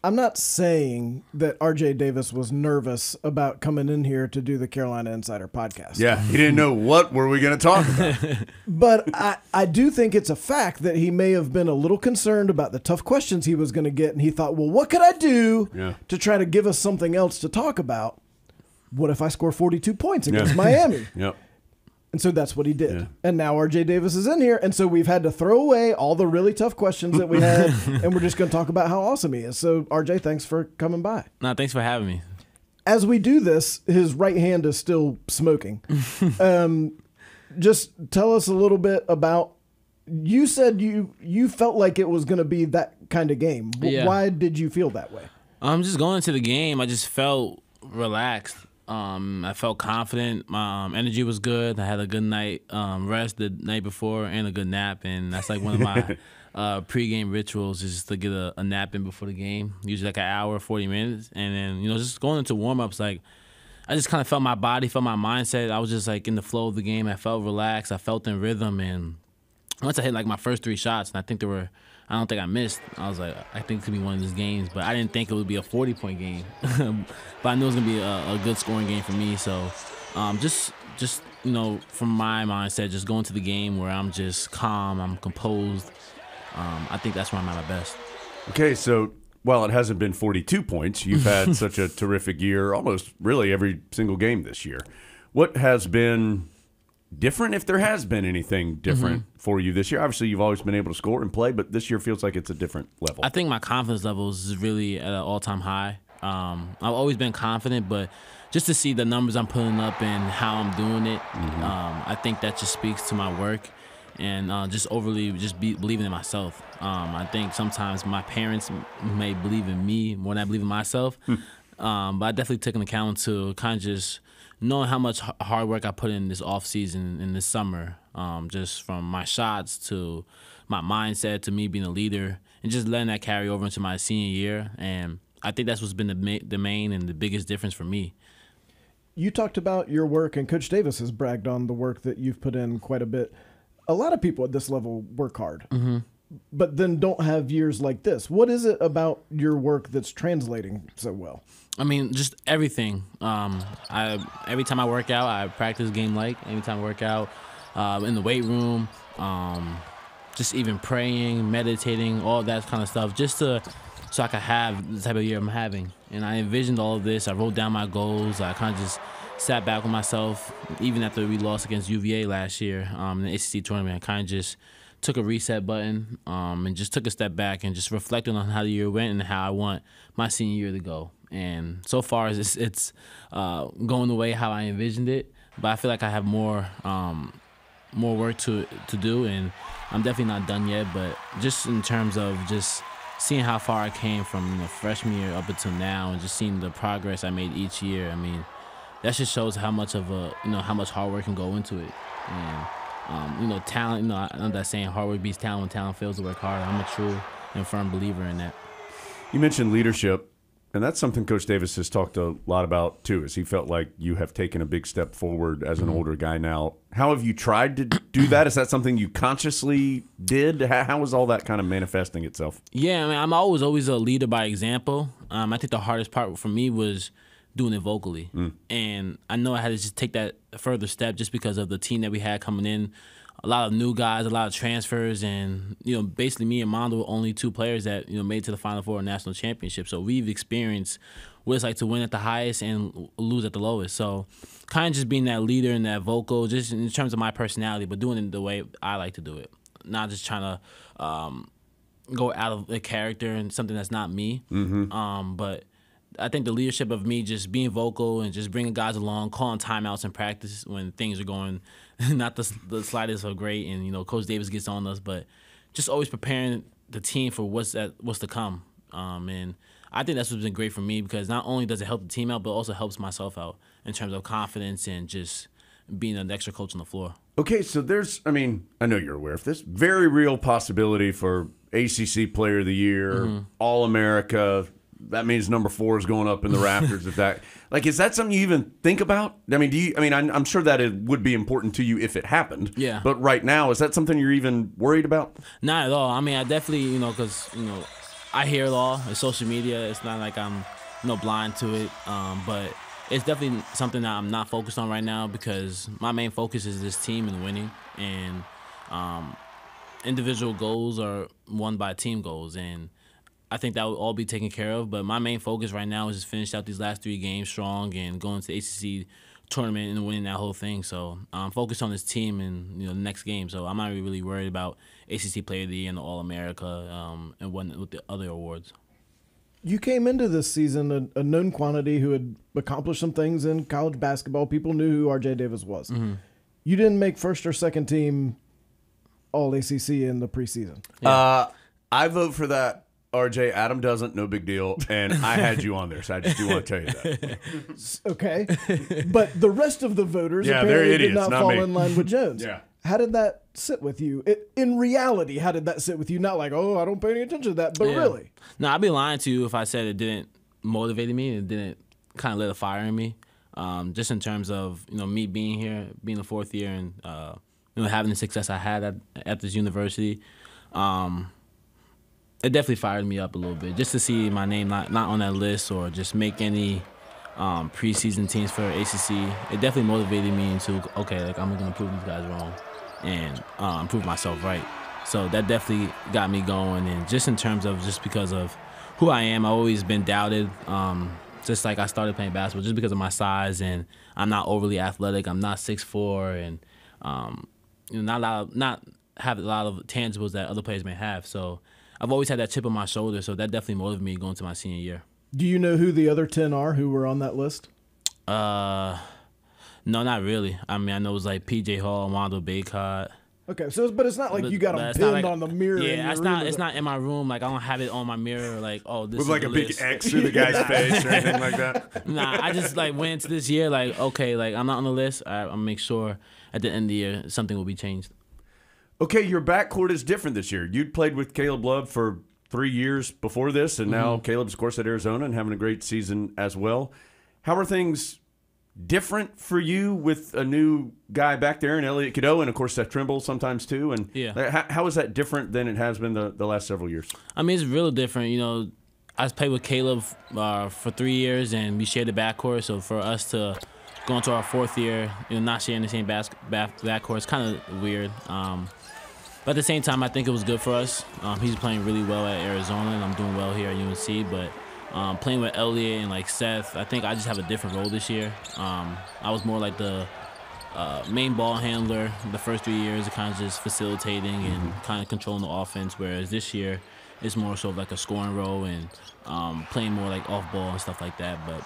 I'm not saying that RJ Davis was nervous about coming in here to do the Carolina Insider podcast. Yeah, he didn't know what were we going to talk about. But I do think it's a fact that he may have been a little concerned about the tough questions he was going to get, and he thought, well, what could I do to try to give us something else to talk about? What if I score 42 points against Miami? Yep. And so that's what he did. Yeah. And now RJ Davis is in here. And so we've had to throw away all the really tough questions that we had, and we're just going to talk about how awesome he is. So, RJ, thanks for coming by. No, thanks for having me. As we do this, his right hand is still smoking. Just tell us a little bit about, you said you felt like it was going to be that kind of game. Yeah. Why did you feel that way? Just going into the game, I just felt relaxed. I felt confident. My energy was good. I had a good night rest the night before and a good nap, and that's like one of my pregame rituals is just to get a nap in before the game, usually like an hour, 40 minutes, and then just going into warm-ups, like I just kind of felt my body, felt my mindset. I was just like in the flow of the game. I felt relaxed. I felt in rhythm, and once I hit like my first 3 shots, and I don't think I missed. I was like, I think it could be one of these games, but I didn't think it would be a 40-point game. But I knew it was gonna be a good scoring game for me. So, just from my mindset, just going to the game where I'm just calm, I'm composed. I think that's where I'm at my best. Okay, so while it hasn't been 42 points, you've had such a terrific year, almost really every single game this year. What has been different, if there has been anything different for you this year? Obviously, you've always been able to score and play, but this year feels like it's a different level. I think my confidence levels is really at an all-time high. I've always been confident, but just to see the numbers I'm putting up and how I'm doing it, I think that just speaks to my work and just overly believing in myself. I think sometimes my parents may believe in me more than I believe in myself, but I definitely took an account to kind of just knowing how much hard work I put in this off season and this summer, just from my shots to my mindset to me being a leader and just letting that carry over into my senior year. And I think that's what's been the main and the biggest difference for me. You talked about your work, and Coach Davis has bragged on the work that you've put in quite a bit. A lot of people at this level work hard, but then don't have years like this. What is it about your work that's translating so well? I mean, just everything. Every time I work out, I practice game-like. Anytime I work out, in the weight room, just even praying, meditating, all that kind of stuff, just so I could have the type of year I'm having. And I envisioned all of this. I wrote down my goals. I kind of just sat back with myself, even after we lost against UVA last year in the ACC tournament. I kind of just took a reset button and just took a step back and just reflected on how the year went and how I want my senior year to go. And so far, it's going the way how I envisioned it. But I feel like I have more work to do, and I'm definitely not done yet. But just in terms of just seeing how far I came from freshman year up until now, and just seeing the progress I made each year, I mean, that just shows how much of how much hard work can go into it. And talent. I know that saying, hard work beats talent when talent fails to work hard. I'm a true and firm believer in that. You mentioned leadership, and that's something Coach Davis has talked a lot about too, is he felt like you have taken a big step forward as an older guy now. How have you tried to do that? Is that something you consciously did? How is all that kind of manifesting itself? Yeah, I mean, I'm always a leader by example. I think the hardest part for me was doing it vocally. And I know I had to just take that further step just because of the team that we had coming in. A lot of new guys, a lot of transfers, and basically me and Mondo were only 2 players that made it to the Final Four national championship. So we've experienced what it's like to win at the highest and lose at the lowest. So kind of just being that leader and that vocal, just in terms of my personality, but doing it the way I like to do it, not just trying to go out of the character and something that's not me. But I think the leadership of me just being vocal and just bringing guys along, calling timeouts in practice when things are going not the slightest or great, and Coach Davis gets on us, but just always preparing the team for what's to come. And I think that's what's been great for me, because not only does it help the team out, but also helps myself out in terms of confidence and just being an extra coach on the floor. Okay, so I know you're aware of this, very real possibility for ACC Player of the Year, All-America. That means number 4 is going up in the rafters. Is that something you even think about? I mean, I'm sure that it would be important to you if it happened. Yeah. But right now, is that something you're even worried about? Not at all. I mean, I definitely, because I hear it all. It's social media. It's not like I'm blind to it. But it's definitely something that I'm not focused on right now because my main focus is this team and winning. And individual goals are won by team goals. And I think that will all be taken care of. But my main focus right now is just finish out these last 3 games strong and going to the ACC tournament and winning that whole thing. So I'm focused on this team and the next game. So I'm not really worried about ACC Player of the Year and the All-America and with the other awards. You came into this season a known quantity who had accomplished some things in college basketball. People knew who R.J. Davis was. Mm-hmm. You didn't make first or second team All ACC in the preseason. Yeah. I vote for that. RJ, Adam doesn't, no big deal. And I had you on there, so I just do want to tell you that. Okay. But the rest of the voters apparently idiots, did not fall in line with Jones. Yeah. How did that sit with you? In reality, how did that sit with you? Not like, oh, I don't pay any attention to that, but really. No, I'd be lying to you if I said it didn't motivate me and it didn't kind of lit a fire in me. Just in terms of, me being here, being the 4th year and, having the success I had at this university. It definitely fired me up a little bit just to see my name not on that list or just make any preseason teams for ACC. It definitely motivated me into, okay, like I'm going to prove these guys wrong and prove myself right. So that definitely got me going. And just in terms of just because of who I am, I've always been doubted. Just like I started playing basketball just because of my size and I'm not overly athletic. I'm not 6'4", and not have a lot of tangibles that other players may have. So I've always had that chip on my shoulder, so that definitely motivated me going to my senior year. Do you know who the other 10 are who were on that list? No, not really. I mean, I know it was like P.J. Hall, Wando Baycott. Okay, but it's not like you got them pinned on the mirror. Yeah, it's not in my room. Like I don't have it on my mirror. Like, oh, this with is like the a list. big X through the guy's face or anything like that. Nah, I just like went into this year like, okay, like I'm not on the list. I'll make sure at the end of the year something will be changed. Okay, your backcourt is different this year. You'd played with Caleb Love for 3 years before this, and now Caleb's, of course, at Arizona and having a great season as well. How are things different for you with a new guy back there and Elliot Cadeau and, of course, Seth Trimble sometimes too? And how is that different than it has been the last several years? I mean, it's real different. I played with Caleb for 3 years, and we shared the backcourt. So for us to go into our 4th year, not sharing the same backcourt, it's kind of weird. But at the same time, I think it was good for us. He's playing really well at Arizona, and I'm doing well here at UNC. But playing with Elliot and like Seth, I think I just have a different role this year. I was more like the main ball handler the first 3 years, kind of just facilitating and kind of controlling the offense, whereas this year it's more so like a scoring role and playing more like off ball and stuff like that. But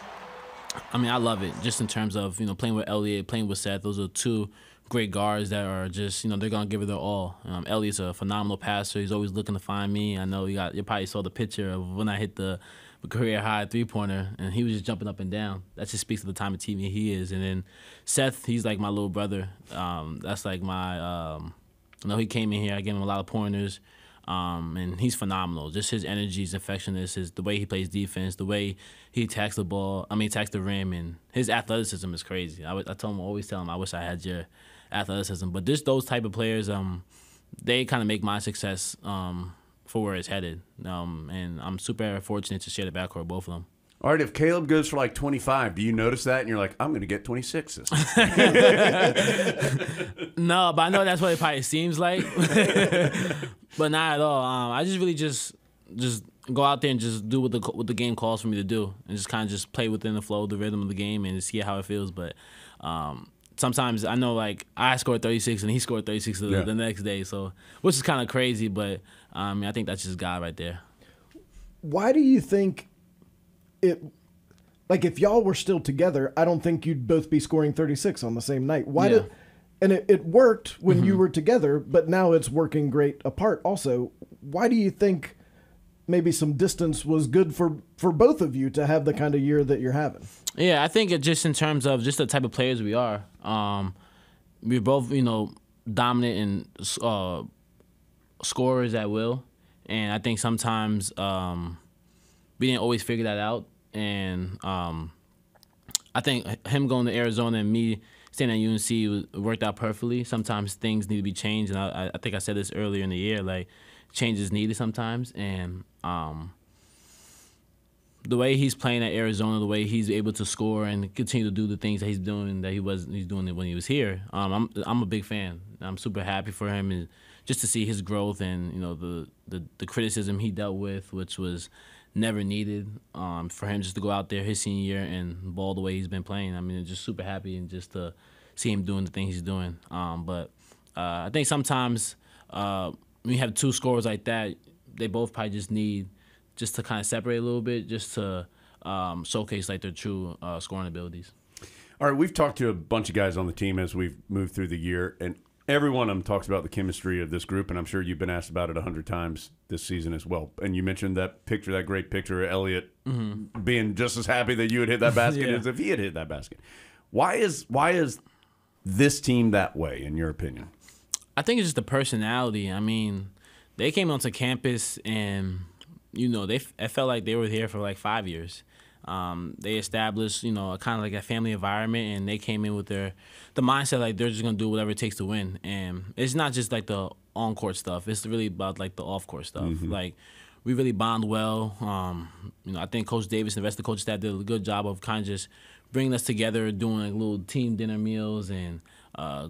I mean, I love it just in terms of playing with Elliot, playing with Seth. Those are 2 great guards that are just they're gonna give it their all. Elliot's a phenomenal passer. He's always looking to find me. I know you probably saw the picture of when I hit the career high 3-pointer, and he was just jumping up and down. That just speaks to the type of teammate he is. And then Seth, he's like my little brother. That's like my he came in here. I gave him a lot of pointers. And he's phenomenal. Just his energy, his affectionateness, the way he plays defense, the way he attacks the rim, and his athleticism is crazy. I always tell him, I wish I had your athleticism. But just those type of players, they kind of make my success for where it's headed. And I'm super fortunate to share the backcourt with both of them. All right, if Caleb goes for like 25, do you notice that? And you're like, I'm going to get 26 this time. No, but I know that's what it probably seems like. But not at all. I just really just go out there and just do what the game calls for me to do. And just kind of just play within the flow, the rhythm of the game, and see how it feels. But sometimes I know, like, I scored 36 and he scored 36 the next day. So, which is kind of crazy, but I think that's just God right there. Why do you think if y'all were still together, I don't think you'd both be scoring 36 on the same night. And it worked when you were together, but now it's working great apart also. Why do you think maybe some distance was good for both of you to have the kind of year that you're having? Yeah, I think it just in terms of just the type of players we are. We're both, dominant and scorers at will. And I think sometimes we didn't always figure that out. And I think him going to Arizona and me staying at UNC worked out perfectly. Sometimes things need to be changed, and I think I said this earlier in the year. Like, change is needed sometimes. And the way he's playing at Arizona, the way he's able to score and continue to do the things that he's doing he's doing it when he was here. I'm a big fan. I'm super happy for him, and just to see his growth and the criticism he dealt with, which was never needed, for him just to go out there his senior year and ball the way he's been playing. I mean, just super happy and just to see him doing the things he's doing. But I think sometimes when you have two scorers like that, they both probably just need just to kind of separate a little bit, just to showcase like their true scoring abilities. All right, we've talked to a bunch of guys on the team as we've moved through the year, and every one of them talks about the chemistry of this group, and I'm sure you've been asked about it 100 times this season as well. And you mentioned that picture, that great picture of Elliott being just as happy that you had hit that basket as if he had hit that basket. Why is this team that way, in your opinion? I think it's just the personality. I mean, they came onto campus and I felt like they were here for like 5 years. They established, kind of like a family environment, and they came in with the mindset like they're just gonna do whatever it takes to win. And it's not just like the on-court stuff; it's really about like the off-court stuff. Like we really bond well. I think Coach Davis and the rest of the coaching staff did a good job of kind of just bringing us together, doing like little team dinner meals and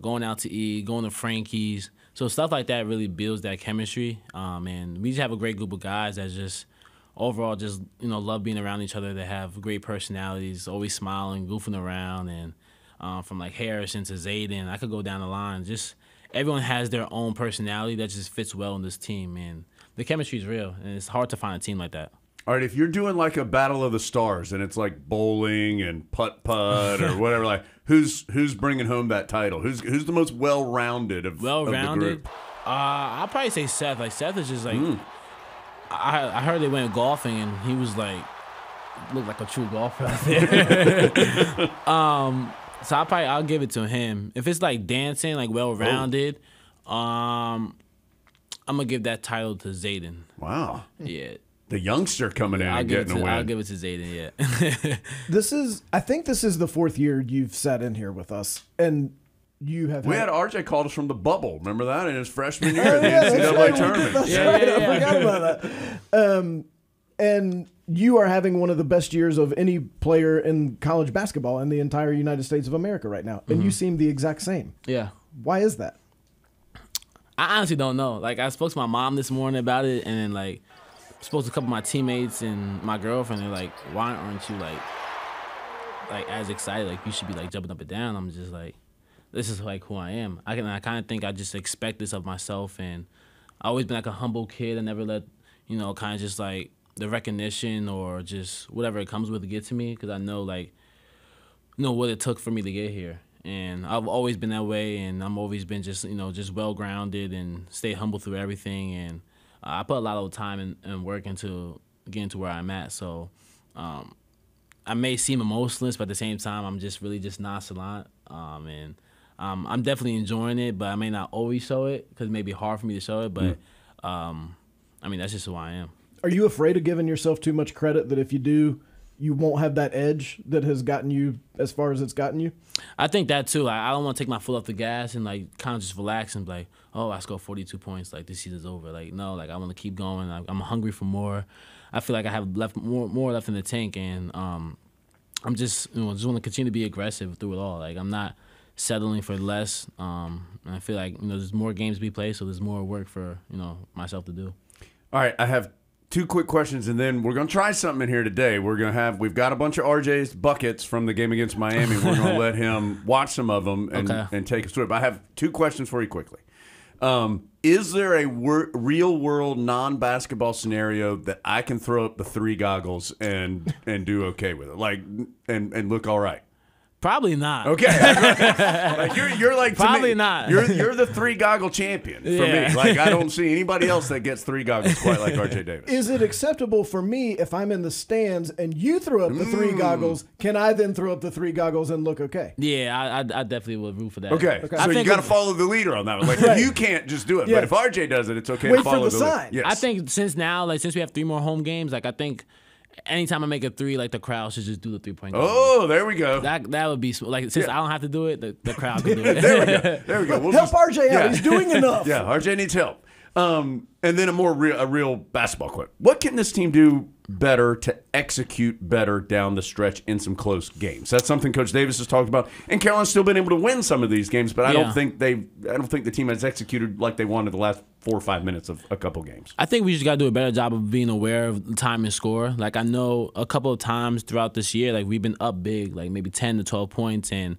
going out to eat, going to Frankie's. So stuff like that really builds that chemistry. And we just have a great group of guys that just overall just, love being around each other, that have great personalities, always smiling, goofing around. And from like Harrison to Zayden, I could go down the line. Just everyone has their own personality that just fits well in this team. And the chemistry is real, and it's hard to find a team like that. All right, if you're doing like a battle of the stars and it's like bowling and putt-putt or whatever, like who's bringing home that title? Who's the most well-rounded of the group? I'll probably say Seth. Like Seth is just like I heard they went golfing and he was like looked like a true golfer out there. So I'll give it to him. If it's like dancing, like well-rounded, I'm gonna give that title to Zayden. Wow. Yeah. The youngster coming in and getting a win. I'll give it to Zayden, yeah. I think this is the fourth year you've sat in here with us, and you have. We had RJ called us from the bubble. Remember that in his freshman year at the NCAA tournament. I forgot about that. And you are having one of the best years of any player in college basketball in the entire United States of America right now, and you seem the exact same. Yeah. Why is that? I honestly don't know. Like I spoke to my mom this morning about it, and then like. Spoke to a couple of my teammates and my girlfriend. They're like, "Why aren't you like as excited? Like you should be like jumping up and down." I'm just like, this is like who I am. I kind of think I just expect this of myself, and I always been like a humble kid. I never let kind of just like the recognition or just whatever it comes with to get to me, because I know what it took for me to get here. And I've always been that way, and I've always been just just well grounded and stay humble through everything. And I put a lot of time and work into getting to where I'm at. So I may seem emotionless, but at the same time, I'm just really just nonchalant. And I'm definitely enjoying it, but I may not always show it because it may be hard for me to show it. But I mean, that's just who I am. Are you afraid of giving yourself too much credit, that if you do, you won't have that edge that has gotten you as far as it's gotten you? I think that too. I don't want to take my foot off the gas and like kind of just relax and be like, oh, I scored 42 points. Like this season's over. Like no, like I want to keep going. I'm hungry for more. I feel like I have more left in the tank, and I'm just just want to continue to be aggressive through it all. Like I'm not settling for less. And I feel like there's more games to be played, so there's more work for myself to do. All right, I have two quick questions, and then we're going to try something in here today. We've got a bunch of RJ's buckets from the game against Miami. We're going to let him watch some of them and take us through it. But I have two questions for you quickly. Is there a real-world non-basketball scenario that I can throw up the three goggles and do okay with it, like and look all right? Probably not. Okay, like you're like probably not. You're the three goggle champion for me. Like I don't see anybody else that gets three goggles quite like RJ Davis. Is it acceptable for me if I'm in the stands and you throw up the three goggles? Can I then throw up the three goggles and look okay? Yeah, I definitely would root for that. Okay. So you got to follow the leader on that one. Like you can't just do it, but if RJ does it, it's okay to follow the sign. Yes. I think since we have 3 more home games, like I think. Anytime I make a three, like the crowd should just do the 3-point goal. Oh, there we go. That would be like since I don't have to do it, the crowd can do it. There we go. We'll help RJ out. He's doing enough. Yeah, RJ needs help. And then a real basketball quote. What can this team do better to execute better down the stretch in some close games? That's something Coach Davis has talked about. And Carolina's still been able to win some of these games, but I don't think the team has executed like they wanted the last 4 or 5 minutes of a couple games. I think we just got to do a better job of being aware of the time and score. Like, I know a couple of times throughout this year, like, we've been up big, like maybe 10 to 12 points, and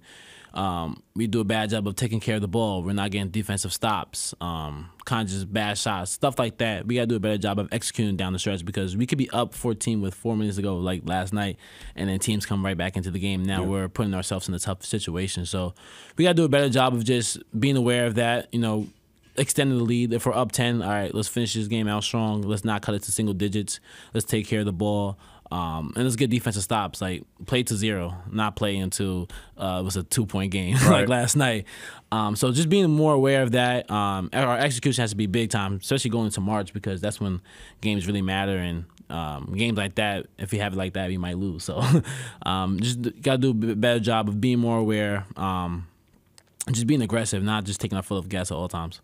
we do a bad job of taking care of the ball. We're not getting defensive stops, kind of just bad shots, stuff like that. We got to do a better job of executing down the stretch, because we could be up 14 with 4 minutes to go, like last night, and then teams come right back into the game. Now we're putting ourselves in a tough situation. So we got to do a better job of just being aware of that, extending the lead. If we're up 10, all right, let's finish this game out strong. Let's not cut it to single digits. Let's take care of the ball. And let's get defensive stops. Like, play to 0, not play into it was a 2-point game like last night. So just being more aware of that. Our execution has to be big time, especially going into March, because that's when games really matter. And games like that, if you have it like that, we might lose. So just got to do a better job of being more aware, just being aggressive, not just taking our foot off the gas at all times.